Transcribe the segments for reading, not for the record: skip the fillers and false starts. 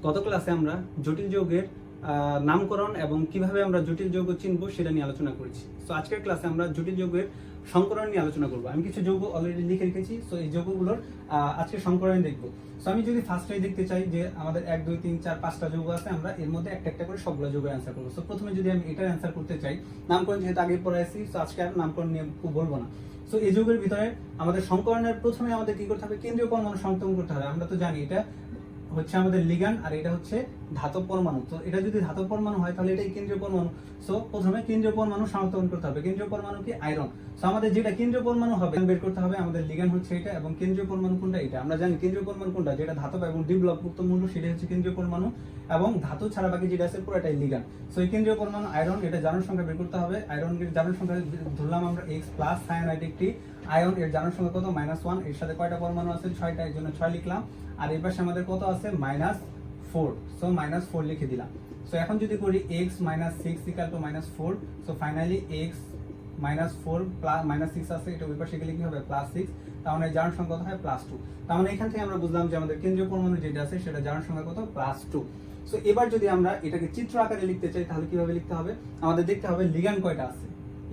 গত ক্লাসে আমরা জটিল যৌগের নামকরণ এবং কিভাবে আমরা জটিল যৌগ চিনব সেটা নিয়ে আলোচনা করেছি। তো আজকের ক্লাসে আমরা জটিল যৌগের সংকরণ নিয়ে আলোচনা করব। আমি কিছু যৌগ অলরেডি লিখে রেখেছি, সো এই যৌগগুলোর আজকে সংকরণ দেখব। সো আমি যদি ফার্স্টে দেখতে চাই যে আমাদের 1 2 3 4 5টা যৌগ আছে, আমরা এর মধ্যে একটা একটা করে সবগুলো যৌগের অ্যান্সার করব। সো প্রথমে যদি আমি এটার অ্যান্সার করতে চাই, নামকরণ যেহেতু আগে পড়াইছি, সো আজকে আর নামকরণ নিয়ে বলবো না। সো এই যৌগের ভিতরে আমাদের সংকরণের প্রথমে আমাদের কি করতে হবে, কেন্দ্রীয় পরমাণু শনাক্ত করতে হবে। আমরা তো জানি এটা হচ্ছে আমাদের লিগ্যান্ড আর এটা হচ্ছে ধাতব পরমাণু। তো এটা যদি ধাতব পরমাণু হয় তাহলে এটাই কেন্দ্রীয় পরমাণু। সো প্রথমে কেন্দ্রীয় পরমাণু শনাক্তকরণ করতে হবে। কেন্দ্রীয় পরমাণু কি? আয়রন। সো আমাদের যেটা কেন্দ্রীয় পরমাণু হবে বের করতে হবে। আমাদের লিগ্যান্ড হচ্ছে এটা এবং কেন্দ্রীয় পরমাণু কোনটা? এটা। আমরা জানি কেন্দ্রীয় পরমাণু কোনটা, যেটা ধাতব এবং ডি ব্লক মুক্ত মূল্য, সেটা হচ্ছে কেন্দ্রীয় পরমাণু এবং ধাতু ছাড়া বাকি যেটা আছে পুরোটাই লিগ্যান্ড। সো এই কেন্দ্রীয় পরমাণু আয়রন, এটা জারণ সংখ্যা বের করতে হবে। আয়রনের জারণ সংখ্যা ধরলাম আমরা x প্লাস সায়ানাইড একটি আয়ন, এর জারণ সংখ্যা কত? -1। এর সাথে কয়টা পরমাণু আছে? 6টা, এর জন্য 6 লিখলাম। আর এই পাশে আমাদের কত আছে? -4। সো -4 লিখে দিলাম। সো এখন যদি করি x - 6 = -4, সো ফাইনালি x -4 -6 আছে, এটা ওই পাশে গেলে কি হবে? +6। তার মানে জারণ সংখ্যা কত হয়? +2। তার মানে এখান থেকে আমরা বুঝলাম যে আমাদের কেন্দ্রীয় পরমাণু যেটা আছে সেটা জারণ সংখ্যা কত? +2। সো এবার যদি আমরা এটাকে চিত্র আকারে লিখতে চাই তাহলে কিভাবে লিখতে হবে? আমাদের দেখতে হবে লিগ্যান্ড কয়টা আছে।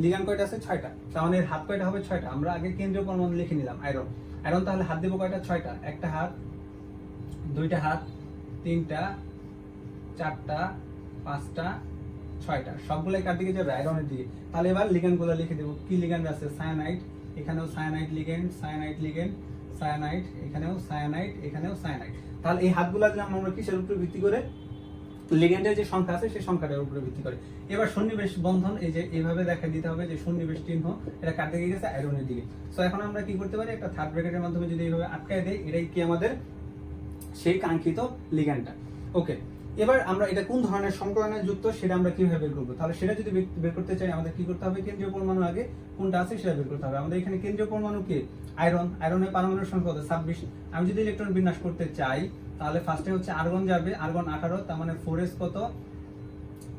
লিগ্যান্ড কয়টা আছে? 6টা। তার মানে হাত কয়টা হবে? 6টা। আমরা আগে কেন্দ্রীয় পরমাণু লিখে নিলাম আয়রন। আয়রন তাহলে হাত দেব কয়টা? 6টা। একটা হাত, দুইটা হাত, তিনটা, চারটা, পাঁচটা, 6টা। সবগুলাই কার দিকে যাবে? আয়রনের দিকে। তাহলে এবার লিগ্যান্ডগুলো লিখে দেব। কি লিগ্যান্ড আছে? সায়ানাইড, এখানেও cyanide ligand, cyanide ligand, cyanide, এখানেও সায়ানাইড, এখানেও সায়ানাইড। তাহলে এই হাতগুলো দিলাম আমরা কিসের উপর ভিত্তি করে? লিগ্যান্ডের যে সংখ্যা আছে সেই সংখ্যাটার উপরে ভিত্তি করে। এবার সন্নিবেশ বন্ধন এই যে এইভাবে দেখা দিতে হবে যে সন্নিবেশ চিহ্ন এটা কার দিকে গেছে? আয়রনের দিকে। সো এখন আমরা কি করতে পারি? একটা থার্ড ব্র্যাকেটের মাধ্যমে যদি এইভাবে আটকায় দেই, এটাই কি আমাদের সেই কাঙ্ক্ষিত লিগ্যান্ডটা। ওকে, এবার আমরা এটা কোন ধরনের সংকরণে যুক্ত সেটা আমরা কিভাবে বের করব? তাহলে সেটা যদি বের করতে চাই আমাদের কি করতে হবে? কেন্দ্রীয় পরমাণু আগে কোনটা আছে সেটা বের করতে হবে। আমাদের এখানে কেন্দ্রীয় পরমাণু কি? আয়রন। আয়রনের পারমাণবিক সংখ্যা কত? 26। আমি যদি ইলেকট্রন বিন্যাস করতে চাই তাহলে ফার্স্টে হচ্ছে আর্গন যাবে, আর্গন 18, তার মানে 4s কত?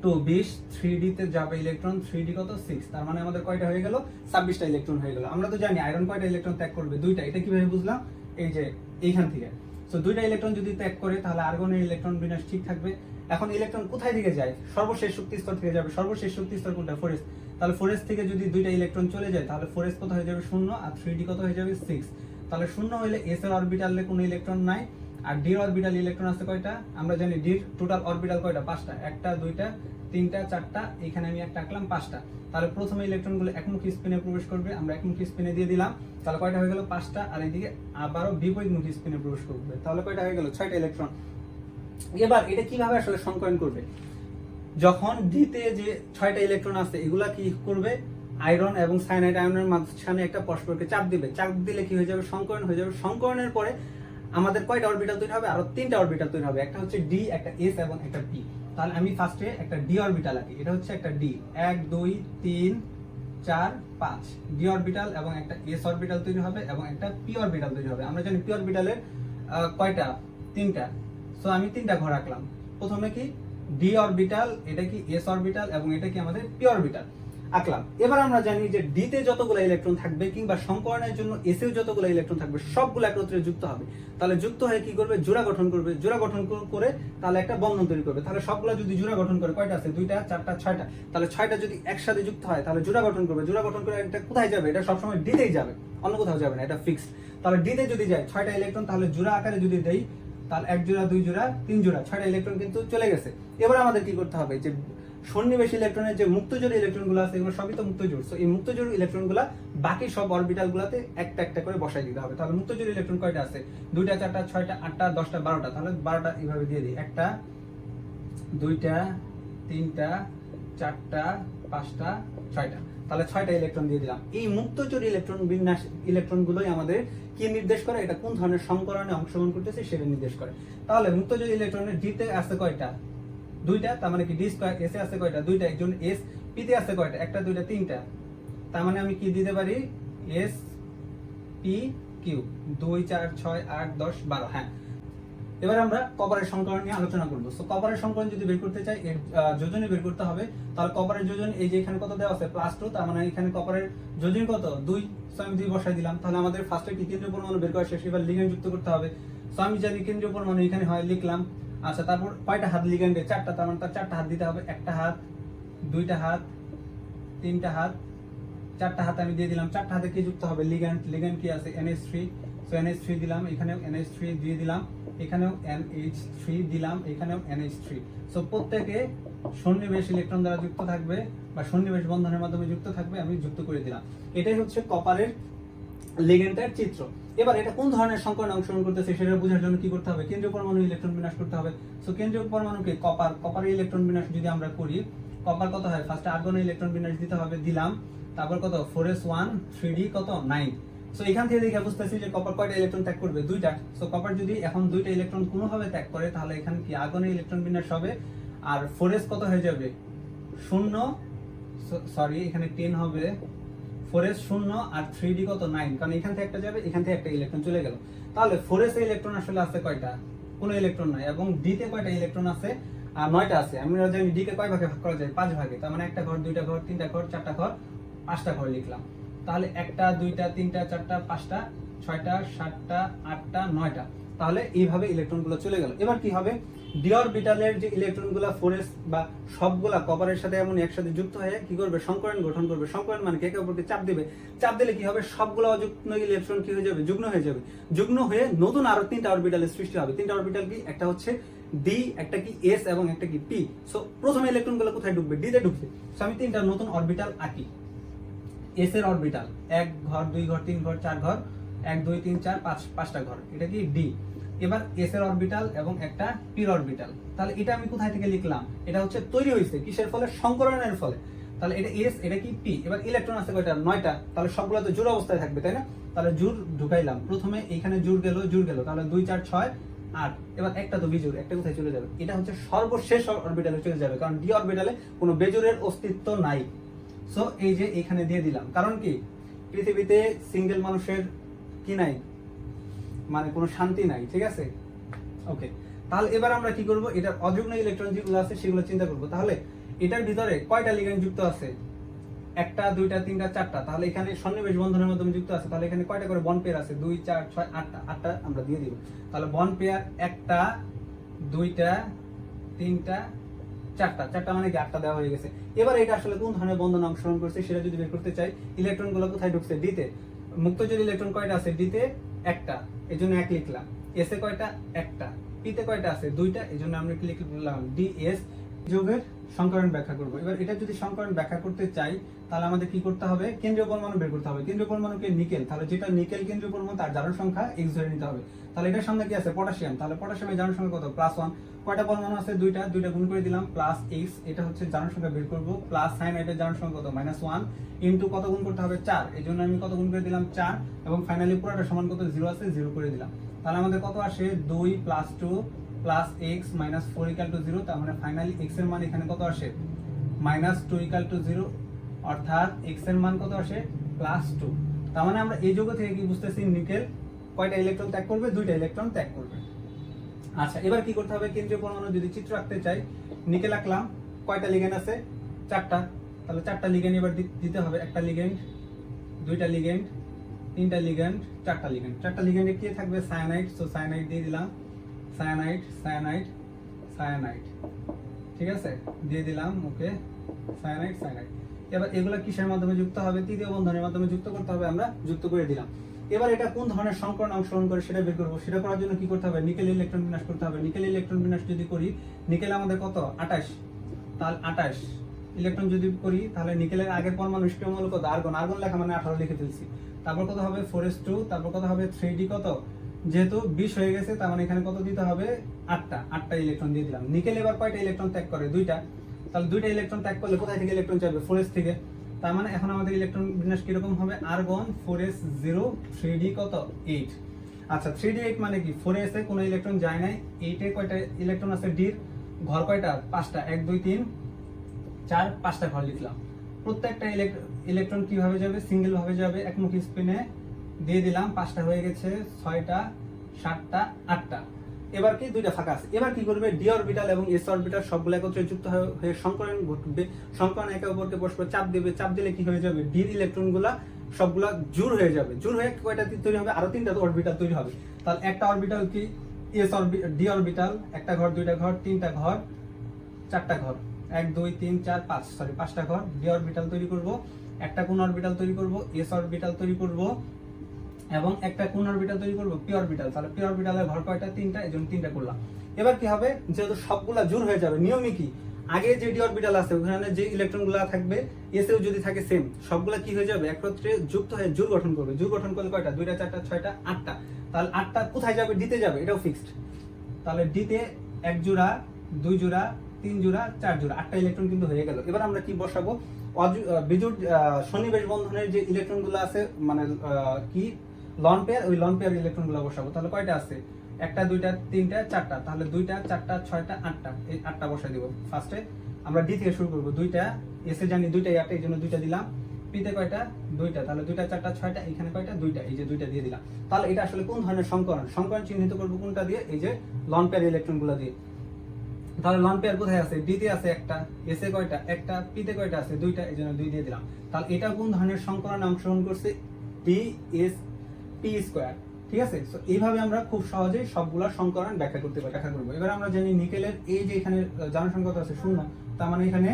20। 3d তে যাবে ইলেকট্রন, 3d কত? 6। তার মানে আমাদের কয়টা হয়ে গেল? 26টা ইলেকট্রন হয়ে গেল। আমরা তো জানি আয়রন কয়টা ইলেকট্রন ত্যাগ করবে? 2টা। এটা কিভাবে বুঝলাম? এই যে এইখান থেকে। সো 2টা ইলেকট্রন যদি ত্যাগ করে তাহলে আর্গনের ইলেকট্রন বিন্যাস ঠিক থাকবে। এখন ইলেকট্রন কোথায় দিকে যায়? সর্বশেষ শক্তি স্তর থেকে যাবে। সর্বশেষ শক্তি স্তর কোনটা? 4s। তাহলে 4s থেকে যদি 2টা ইলেকট্রন চলে যায় তাহলে 4s কত হয়ে যাবে? 0, আর 3d কত হয়ে যাবে? 6। তাহলে 0 হইলে s এর অরবিটালে কোনো ইলেকট্রন নাই, আর d অরবিটাল ইলেকট্রন আছে কয়টা? আমরা জানি d এর টোটাল অরবিটাল কয়টা? 5টা। একটা, দুইটা, তিনটা, চারটা, এখানে আমি একটা আঁকলাম 5টা। তাহলে প্রথমে ইলেকট্রনগুলো একমুখী স্পিনে প্রবেশ করবে, আমরা একমুখী স্পিনে দিয়ে দিলাম। তাহলে কয়টা হয়ে গেল? 5টা। আর এইদিকে আবারও বিপরীতমুখী স্পিনে প্রবেশ করবে, তাহলে কয়টা হয়ে গেল? 6টা ইলেকট্রন। এবার এটা কিভাবে আসলে সংকরণ করবে? যখন ডিতে যে 6টা ইলেকট্রন আছে এগুলা কি করবে? আয়রন এবং সায়ানাইড আয়নের মাঝখানে একটা পরস্পরকে চাপ দিবে। চাপ দিলে কি হয়ে যাবে? সংকরণ হয়ে যাবে। সংকরণের পরে আমাদের কয়টা অরবিটাল তৈরি হবে? আরো 3টা অরবিটাল তৈরি হবে। একটা হচ্ছে ডি, একটা এস এবং একটা পি। তাহলে আমি ফার্স্টে একটা ডি অরবিটাল আঁকি। এটা হচ্ছে একটা ডি, 1 2 3 4 5 ডি অরবিটাল এবং একটা এস অরবিটাল তৈরি হবে এবং একটা পি অরবিটাল তৈরি হবে। আমরা জানি পি অরবিটালের কয়টা? 3টা। সো আমি 3টা ঘর আঁকলাম। প্রথমে কি? ডি অরবিটাল, এটা কি এস অরবিটাল এবং এটা কি আমাদের পি অরবিটাল আঁকলাম। এবার আমরা জানি যে ডি তে যতগুলো ইলেকট্রন থাকবে কিংবা সংকরণের জন্য এস এও যতগুলো ইলেকট্রন থাকবে সবগুলো একত্রে যুক্ত হবে। তাহলে যুক্ত হয়ে কি করবে? জোড়া গঠন করবে। জোড়া গঠন করে তাহলে একটা বন্ধন তৈরি করবে। তাহলে সবগুলো যদি জোড়া গঠন করে, কয়টা আছে? 2টা, 4টা, 6টা। তাহলে 6টা যদি একসাথে যুক্ত হয় তাহলে জোড়া গঠন করবে। জোড়া গঠন করে এটা কোথায় যাবে? এটা সবসময় ডি তেই যাবে, অন্য কোথাও যাবে না, এটা ফিক্সড। তাহলে ডি তে যদি যায় 6টা ইলেকট্রন, তাহলে জোড়া আকারে যদি দেই তাহলে 1 জোড়া, 2 জোড়া, 3 জোড়া, 6টা ইলেকট্রন কিন্তু চলে গেছে। এবার আমাদের কি করতে হবে? যে সন্নিবেশ ইলেকট্রনের যে মুক্তজোড় ইলেকট্রনগুলো আছে এগুলো সবই তো মুক্তজোড়। সো এই মুক্তজোড় ইলেকট্রনগুলো বাকি সব অরবিটালগুলোতে একটা একটা করে বসাই দিতে হবে। তাহলে মুক্তজোড় ইলেকট্রন কয়টা আছে? 2টা, 4টা, 6টা, 8টা, 10টা, 12টা। তাহলে 12টা এইভাবে দিয়ে দিই। একটা, দুইটা, তিনটা, চারটা, 5টা, 6টা। তাহলে 6টা ইলেকট্রন দিয়ে দিলাম। এই মুক্তজোড় ইলেকট্রন বিন্যাস ইলেকট্রনগুলোই আমাদের কি নির্দেশ করে? এটা কোন ধরনের সংকরণে অংশগ্রহণ করতেছে সেটা নির্দেশ করে। তাহলে মুক্তজোড় ইলেকট্রনের ডি তে আছে কয়টা? 2টা। তার মানে কি ডি স্কয়ার। এস এ আছে কয়টা? 2টা। একজন এস। পি তে আছে কয়টা? একটা, দুইটা, 3টা। তার মানে আমি কি দিতে পারি? S P Q. 2 4 6 8 10 12। হ্যাঁ, এবার আমরা কপারের সংকরণ নিয়ে আলোচনা করব। সো কপারের সংকরণ যদি বের করতে চাই এর যোজনী বের করতে হবে। তাহলে কপারের যোজন এই যে এখানে কত দেওয়া আছে? +2। তার মানে এখানে কপারের যোজনী কত? 2। সো আমি 2 বসাই দিলাম। তাহলে আমাদের ফার্স্টে কি কেন্দ্রীয় পরমাণু বের করা শেষ, এবার লিগ্যান্ড যুক্ত করতে হবে। সো আমি জানি কেন্দ্রীয় পরমাণু এখানে হয়, লিখলাম। আচ্ছা, তারপর কয়টা হাত লিগ্যান্ডে? চারটা, তার মানে তার চারটা হাত দিতে হবে। একটা হাত, দুইটা হাত, তিনটা হাত, চারটা হাতে আমি দিয়ে দিলাম। চারটা হাতে কি যুক্ত হবে? লিগ্যান্ড। লিগ্যান্ড কি আছে? NH3। সো NH3 দিলাম, এখানেও NH3 দিয়ে দিলাম, এখানেও NH3 দিলাম, এখানেও NH3। সো প্রত্যেকে সন্নিবেশ ইলেকট্রন দ্বারা যুক্ত থাকবে বা সন্নিবেশ বন্ধনের মাধ্যমে যুক্ত থাকবে, আমি যুক্ত করে দিলাম। এটাই হচ্ছে কপারের লিগ্যান্ডের চিত্র। এবার এটা কোন ধরনের সংকরণ অংশগ্রহণ করতেছে সেটা বোঝার জন্য কি করতে হবে? কেন্দ্রীয় পরমাণু ইলেকট্রন বিন্যাস করতে হবে। সো কেন্দ্রীয় পরমাণুকে কপারের ইলেকট্রন বিন্যাস যদি আমরা করি, কপার কত হয়? ফার্স্টে আর্গনের ইলেকট্রন বিন্যাস দিতে হবে, দিলাম। তারপর কত? 4s1 3d কত? 9। সো এখান থেকে দেখে বুঝতেছি যে কপার কয়টা ইলেকট্রন ত্যাগ করবে? দুইটা। সো কপার যদি এখন দুইটা ইলেকট্রন কোনোভাবে ত্যাগ করে, তাহলে এখানে কি আর্গনের ইলেকট্রন বিন্যাস হবে। আর 4s কত হয়ে যাবে? 0, সরি এখানে 10 হবে। 4s 0 আর 3d কত? 9, কারণ এখান থেকে একটা যাবে, এখান থেকে একটা ইলেকট্রন চলে গেল। তাহলে 4s এ ইলেকট্রন আসলে আছে কয়টা? কোনো ইলেকট্রন নাই। এবং d তে কয়টা ইলেকট্রন আছে? আর 9টা আছে। আমরা জানি d কে কয় ভাগে ভাগ করা যায়? 5 ভাগে। তার মানে একটা ঘর, দুইটা ঘর, তিনটা ঘর, চারটা ঘর, পাঁচটা ঘর লিখলাম। তাহলে একটা, দুইটা, তিনটা, চারটা, পাঁচটা, ছয়টা, সাতটা, আটটা, 9টা। তাহলে এইভাবে ইলেকট্রনগুলো চলে গেল। এবার কি হবে? ডি অরবিটালের যে ইলেকট্রনগুলো 4s বা সবগুলা কপারের সাথে এমন একসাথে যুক্ত হয়ে কি করবে? সংকরণ গঠন করবে। সংকরণ মানে একে অপরকে চাপ দিবে। চাপ দিলে কি হবে? সবগুলো অযুগ্ম ইলেকট্রন কি হয়ে যাবে? যুগ্ম হয়ে যাবে। যুগ্ম হয়ে নতুন আরো তিনটা অরবিটালের সৃষ্টি হবে। তিনটা অরবিটাল কি? একটা হচ্ছে ডি, একটা কি এস, এবং একটা কি পি। সো প্রথমে ইলেকট্রনগুলো কোথায় ঢুকবে? ডি তে ঢুকবে। সো আমি তিনটা নতুন অরবিটাল আঁকি। এস এর অরবিটাল 1 ঘর, 2 ঘর, 3 ঘর, 4 ঘর, 1 2 3 4 5 পাঁচটা ঘর, এটা কি ডি। এবার এস এর অরবিটাল এবং একটা পি অরবিটাল। তাহলে এটা আমি কোথায় থেকে লিখলাম? এটা হচ্ছে তৈরি হয়েছে কিসের ফলে? সংকরণের ফলে। তাহলে এটা এস, এটা কি পি। এবার ইলেকট্রন আছে কয়টা? 9টা। তাহলে সবগুলো তো জোড় অবস্থায় থাকবে, তাই না? তাহলে জোড় ঢুকাইলাম। প্রথমে এইখানে জোড় গেল, তাহলে 2 4 6 8। এবার একটা তো বিজোড়, একটা কোথায় চলে যাবে? এটা হচ্ছে সর্বশেষ অরবিটালে চলে যাবে, কারণ ডি অরবিটালে কোনো বেজোড়ের অস্তিত্ব নাই। সো এই যে এখানে দিয়ে দিলাম। কারণ কি? পৃথিবীতে সিঙ্গেল মানুষের কি নাই, মানে কোনো শান্তি নাই, ঠিক আছে? ওকে, তাহলে এবার আমরা কি করব? এটার অযুগ্ম ইলেকট্রন যেগুলো আছে সেগুলো চিন্তা করব। তাহলে এটার ভিতরে কয়টা লিগ্যান্ড যুক্ত আছে? একটা, দুইটা, তিনটা, চারটা। তাহলে এখানে সন্নিবেশ বন্ধনের মাধ্যমে যুক্ত আছে। তাহলে এখানে কয়টা করে বন্ড পেয়ার আছে? 2 4 6 8টা। 8টা আমরা দিয়ে দিব। তাহলে বন্ড পেয়ার একটা, দুইটা, তিনটা, চারটা। চারটা মানে কি 8টা দেওয়া হয়ে গেছে। এবার এটা আসলে কোন ধরনের বন্ধন অংশগ্রহণ করছে সেটা যদি বের করতে চাই, ইলেকট্রনগুলো কোথায় ঢুকছে? ডি তে। মুক্তজোড় ইলেকট্রন কয়টা আছে? ডি তে একটা, এজন্য 1 লিখলাম। এস এ কয়টা? একটা। পি তে কয়টা আছে? 2টা, এজন্য আমরা কি লিখলাম? D S. যোগের সংকরণ ব্যাখ্যা করব। এবার এটা যদি সংকরণ ব্যাখ্যা করতে চাই, তাহলে আমাদের কি করতে হবে? কেন্দ্রীয় পরমাণু বের করতে হবে। কেন্দ্রীয় পরমাণুকে নিকেল, তাহলে যেটা নিকেল কেন্দ্রীয় পরমাণু তার জারণ সংখ্যা x ধরে নিতে হবে। তাহলে এটার সঙ্গে কি আছে? পটাশিয়াম। তাহলে পটাশিয়ামের জারণ সংখ্যা কত? +1। কয়টা পরমাণু আছে? দুইটা, দুইটা গুণ করে দিলাম, +x। এটা হচ্ছে জারণ সংখ্যা বের করব। প্লাস সায়ানাইডের জারণ সংখ্যা কত? -1 ইনটু কত গুণ করতে হবে? 4। এজন্য আমি কত গুণ করে দিলাম? 4। এবং ফাইনালি পুরোটা সমান কত? 0 আছে, 0 করে দিলাম। তাহলে আমাদের কত আসে? 2 + 2 + x - 4 = 0। তার মানে ফাইনালি x এর মান এখানে কত আসে? -2 = 0। অর্থাৎ x এর মান কত আসে? +2। তার মানে আমরা এই যৌগ থেকে কি বুঝতেছি? নিকেল কয়টা ইলেকট্রন ত্যাগ করবে? 2টা ইলেকট্রন ত্যাগ করবে। আচ্ছা, এবার কি করতে হবে? কেন্দ্রীয় পরমাণু যদি চিত্র আঁকতে চাই, নিকেল আঁকলাম। কয়টা লিগ্যান্ড আছে? 4টা। তাহলে 4টা লিগ্যান্ড এবার দিতে হবে। একটা লিগ্যান্ড, দুইটা লিগ্যান্ড, তিনটা লিগ্যান্ড, চারটা লিগ্যান্ড। চারটা লিগ্যান্ডে কি থাকবে? সায়ানাইড। সো সায়ানাইড দিয়ে দিলাম। সায়ানাইড, সায়ানাইড, সায়ানাইড, ঠিক আছে, দিয়ে দিলাম। ওকে, সায়ানাইড, সায়ানাইড। এবার এগুলা কিসের মাধ্যমে যুক্ত হবে? তৃতীয় বন্ধনের মাধ্যমে যুক্ত করতে হবে। আমরা যুক্ত করে দিলাম। এবার এটা কোন ধরনের সংকরণ অংশগ্রহণ করে সেটা বের করবো। সেটা করার জন্য কি করতে হবে? নিকেল ইলেকট্রন বিন্যাস করতে হবে। নিকেল ইলেকট্রন বিন্যাস যদি করি, নিকেল আমাদের কত? 28। তাহলে 28 ইলেকট্রন যদি করি, তাহলে নিকেলের আগের পরমাণু নিষ্ক্রিয় মূলক কত? আর্গন। আর্গন লেখা মানে 18 লিখে ফেলছি। তারপর কত হবে? 4s2। তারপর কত হবে? 3d কত? যেহেতু 20 হয়ে গেছে, তার মানে এখানে কত দিতে হবে? 8টা ইলেকট্রন দিয়ে দিলাম। নিকেল এবার কয়টা ইলেকট্রন ত্যাগ করে? 2টা। তাহলে 2টা ইলেকট্রন ত্যাগ করলে কোথায় থেকে ইলেকট্রন যাবে? 4s থেকে। তার মানে এখন আমাদের ইলেকট্রন বিন্যাস কিরকম হবে? আর্গন 4s0, 3d কত? 8। আচ্ছা, 3d 8 মানে কি? 4s এ কোনো ইলেকট্রন যায় নাই। 8 এ কয়টা ইলেকট্রন আছে? d ঘর কয়টা? 5টা। 1 2 3 4 5টা ঘর লিখলাম। প্রত্যেকটা ইলেকট্রন কিভাবে যাবে? সিঙ্গেল ভাবে যাবে, একমুখী স্পিনে দিয়ে দিলাম। 5টা হয়ে গেছে, 6টা, 7টা, 8টা। এবার কি? 2টা ফাঁকা আছে। এবার কি করবে? ডি অরবিটাল এবং এস অরবিটাল সবগুলো একত্রে যুক্ত হয়ে সংকরণ ঘটবে। সংকরণ একে অপরকে পরস্পর চাপ দেবে। চাপ দিলে কি হয়ে যাবে? ডি ইলেকট্রনগুলা সবগুলা জোড় হয়ে যাবে। জোড় হয়ে কয়টা তৈরি হবে? আরো 3টা অরবিটাল তৈরি হবে। তাহলে একটা অরবিটাল কি ডি অরবিটাল, একটা ঘর, দুইটা ঘর, তিনটা ঘর, চারটা ঘর, 1 2 3 4 5 সরি 5টা ঘর ডি অরবিটাল তৈরি করব, একটা কোন অরবিটাল তৈরি করব, এস অরবিটাল তৈরি করব এবং একটা কোন অরবিটাল তৈরি করব, পি অরবিটাল। তাহলে পি অরবিটালের ঘর কয়টা? 3টা, এজন্য 3টা করলাম। এবার কি হবে, যেহেতু সবগুলা জোড় হয়ে যাবে, নিয়মই কি, আগে যে ডি অরবিটাল আছে ওখানে যে ইলেকট্রনগুলো থাকবে এসেও যদি থাকে সেম, সবগুলা কি হয়ে যাবে, একত্রে যুক্ত হয়ে জোড় গঠন করবে। জোড় গঠন করলে কয়টা? 2টা 4টা 6টা 8টা। তাহলে 8টা কোথায় যাবে? ডিতে যাবে, এটাও ফিক্সড। তাহলে ডিতে 1 জোড়া, 2 জোড়া, 3 জোড়া, 4 জোড়া, 8টা ইলেকট্রন কিন্তু হয়ে গেল। এবার আমরা কি বসাবো, বিজোড় সন্নিবেশ বন্ধনের যে ইলেকট্রনগুলো আছে, মানে কি লন পেয়ার, ওই লন পেয়ার ইলেকট্রনগুলো বসাবো। তাহলে কয়টা আছে? 1টা 2টা 3টা 4টা। তাহলে 2টা 4টা 6টা 8টা, এই 8টা বসাই দিব। ফার্স্টে আমরা ডি থেকে শুরু করব। 2টা এসে জানি 2টাই 8, এই জন্য 2টা দিলাম। পিতে কয়টা? 2টা। তাহলে 2টা 4টা 6টা, এখানে কয়টা? 2টা, এই যে 2টা দিয়ে দিলাম। তাহলে এটা আসলে কোন ধরনের সংকরণ? সংকরণ চিহ্নিত করব কোনটা দিয়ে? এই যে লন পেয়ার ইলেকট্রনগুলো দিয়ে। তাহলে লন পেয়ার কোথায় আছে? ডি তে আছে একটা, এস এ কয়টা? একটা, পি তে কয়টা আছে? 2টা, এই জন্য 2 দিয়ে দিলাম। তাহলে এটা কোন ধরনের সংকরণে অংশগ্রহণ করছে? D S P square. ঠিক আছে, সো এইভাবে আমরা খুব সহজেই সবগুলা সংকরণ ব্যাখ্যা করব। এবার আমরা জানি নিকেলের এই যে এখানে জারণ সংখ্যা কত আছে? 0। তার মানে এখানে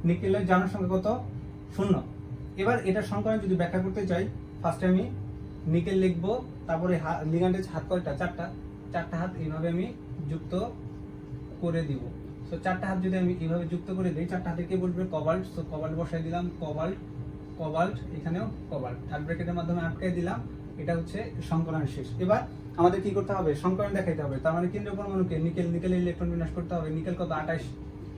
নিকেলের জারণ সংখ্যা কত? 0। এবার এটা সংকরণ যদি ব্যাখ্যা করতে চাই, ফার্স্টে আমি নিকেল লিখবো, তারপরে লিগ্যান্ডের হাত কয়টা? 4টা হাত এইভাবে আমি যুক্ত করে দিব। সো 4টা হাত যদি আমি এইভাবে যুক্ত করে দিই, 4টা হাতে কে বসবে? কোবাল্ট। সো কোবাল্ট বসাই দিলাম, কোবাল্ট, এখানেও কোবাল্ট, থার্ড ব্র্যাকেটের মাধ্যমে আটকে দিলাম। এটা হচ্ছে সংকরণ শেষ। এবার আমাদের কি করতে হবে? সংকরণ দেখাইতে হবে। তার মানে কেন্দ্রীয় পরমাণুকে নিকেলের ইলেকট্রন বিন্যাস করতে হবে। নিকেল কত? 28।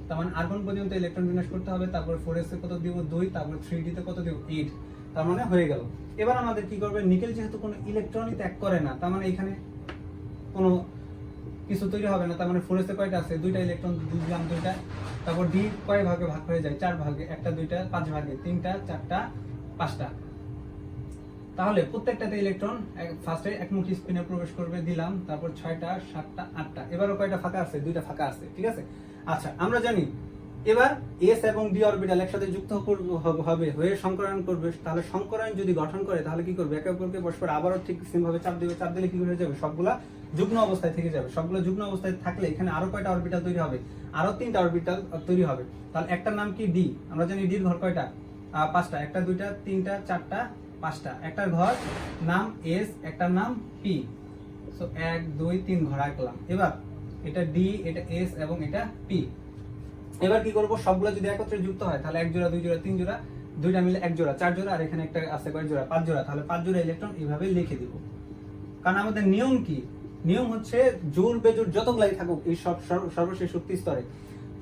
তার মানে আর্গন পর্যন্ত ইলেকট্রন বিন্যাস করতে হবে। তারপর 4s এ কত দিব? 2। তারপর 3d তে কত দিব? 8। তার মানে হয়ে গেল। এবার আমাদের কি করবে? নিকেল যেহেতু কোনো ইলেকট্রনই ত্যাগ করে না, তার মানে এখানে কোনো কিছু তৈরি হবে না। তার মানে 4s এ কয়টা আছে? 2টা ইলেকট্রন দিলাম, 2টা। তারপর ডি কয় ভাগে ভাগ হয়ে যায়? 4 ভাগে, 1টা 2টা 5 ভাগে, 3টা 4টা 5টা। তাহলে প্রত্যেকটাতে ইলেকট্রন ফার্স্টে একমুখী স্পিনে প্রবেশ করবে, দিলাম। তারপর 6টা 7টা 8টা। এবারও কয়টা ফাঁকা আছে? 2টা ফাঁকা আছে। ঠিক আছে, আচ্ছা আমরা জানি এবার এস এবং ডি অরবিটাল একসাথে যুক্ত হবে, হয়ে সংকরণ করবে। তাহলে সংকরণ যদি গঠন করে তাহলে কি করবে? একে অপরকে পরস্পর আবারও ঠিক সেম ভাবে চাপ দিবে। চাপ দিলে কি হয়ে যাবে? সবগুলা যুগ্ম অবস্থায় থেকে যাবে। সবগুলো যুগ্ম অবস্থায় থাকলে এখানে আরো কয়টা অরবিটাল তৈরি হবে? আরো 3টা অরবিটাল তৈরি হবে। তাহলে একটার নাম কি? ডি। আমরা জানি ডির ঘর কয়টা? 5টা। 1টা 2টা 3টা 4টা 5টা। একটার ঘর নাম এস, একটার নাম পি। সো 1 2 3 ঘর আঁকলাম। এবার এটা ডি, এটা এস এবং এটা পি। এবার কি করব? সবগুলো যদি একত্রে যুক্ত হয় তাহলে 1 জোড়া 2 জোড়া 3 জোড়া, 2টা মিলে 1 জোড়া 4 জোড়া, আর এখানে একটা আছে কয় জোড়া? 5 জোড়া। তাহলে 5 জোড়া ইলেকট্রন এইভাবে লিখে দিব। কারণ আমাদের নিয়ম কি? নিয়ম হচ্ছে জোড় বেজোড় যতগুলাই থাকুক এই সব সর্বশেষ শক্তি স্তরে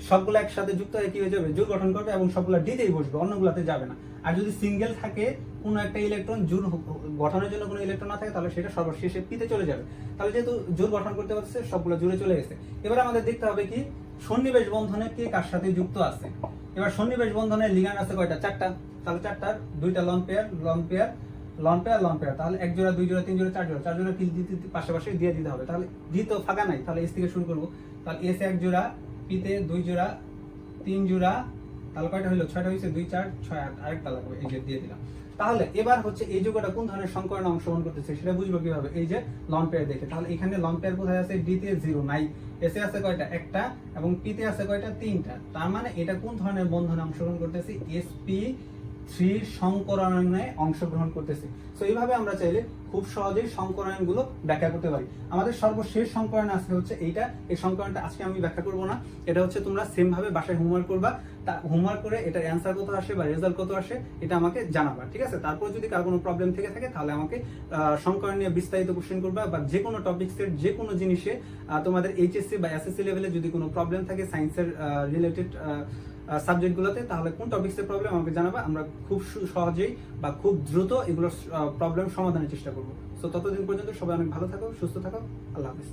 সবগুলো একসাথে যুক্ত হয়ে কি হয়ে যাবে? জোড় গঠন করবে এবং সবগুলো ডিতেই বসবে, অন্যগুলোতে যাবে না। আর যদি সিঙ্গেল থাকে, কোনো একটা ইলেকট্রন জোড় গঠনের জন্য কোনো ইলেকট্রন না থাকে, তাহলে সেটা সর্বশেষে পিতে চলে যাবে। তাহলে যেহেতু জোড় গঠন করতে পারছে, সবগুলো জুড়ে চলে গেছে। এবার আমাদের দেখতে হবে কি সন্নিবেশ বন্ধনে কে কার সাথে যুক্ত আছে। এবার সন্নিবেশ বন্ধনের লিগ্যান্ড আছে কয়টা? 4টা। তাহলে 4টার 2টা loan pair, loan pair, loan pair, loan pair. তাহলে 1 জোড়া 2 জোড়া 3 জোড়া 4 জোড়া, 4 জোড়া কি পাশাপাশি দিয়ে দিতে হবে। তাহলে ডি তো ফাঁকা নাই, তাহলে এস থেকে শুরু করব। তাহলে এস 1 জোড়া, পি তে 2 জোড়া, 3 জোড়া, তাহলে কয়টা হলো? 6টা হয়েছে, 2 4 6 8, আরেকটা লাগবে, এই যে দিয়ে দিলাম। তাহলে এবার হচ্ছে এই যৌগটা কোন ধরনের সংকরণে অংশগ্রহণ করতেছে সেটা বুঝবো কিভাবে? এই যে লন পেয়ার দেখে। তাহলে এখানে লন পেয়ার কোথায় আছে? ডি তে 0 নাই, এসে আছে কয়টা? একটা, এবং পি তে আছে কয়টা? 3টা। তার মানে এটা কোন ধরনের বন্ধনে অংশগ্রহণ করতেছে? sp3 সংকরণে অংশগ্রহণ করতেছে। সো এইভাবে আমরা চাইলে খুব সহজেই সংকরণগুলো ব্যাখ্যা করতে পারি। আমাদের সর্বশেষ সংকরণ আজকে হচ্ছে এইটা। এই সংকরণটা আজকে আমি ব্যাখ্যা করব না, এটা হচ্ছে তোমরা সেম ভাবে বাসায় হোমওয়ার্ক করবা। তা হোমওয়ার্ক করে এটা অ্যান্সার কত আসে বা রেজাল্ট কত আসে এটা আমাকে জানাবা, ঠিক আছে? তারপর যদি কার কোনো প্রবলেম থেকে থাকে তাহলে আমাকে সংকরণ নিয়ে বিস্তারিত কোশ্চেন করবা, বা যে কোনো টপিক্সের যে কোনো জিনিসে তোমাদের এইচএসসি বা এসএসসি লেভেলে যদি কোনো প্রবলেম থাকে সায়েন্সের রিলেটেড সাবজেক্টগুলোতে, তাহলে কোন টপিক্সের প্রবলেম আমাকে জানাবা। আমরা খুব সহজেই বা খুব দ্রুত এগুলোর প্রবলেম সমাধানের চেষ্টা করবো। সো ততদিন পর্যন্ত সবাই অনেক ভালো থাকো, সুস্থ থাকো। আল্লাহ হাফিজ।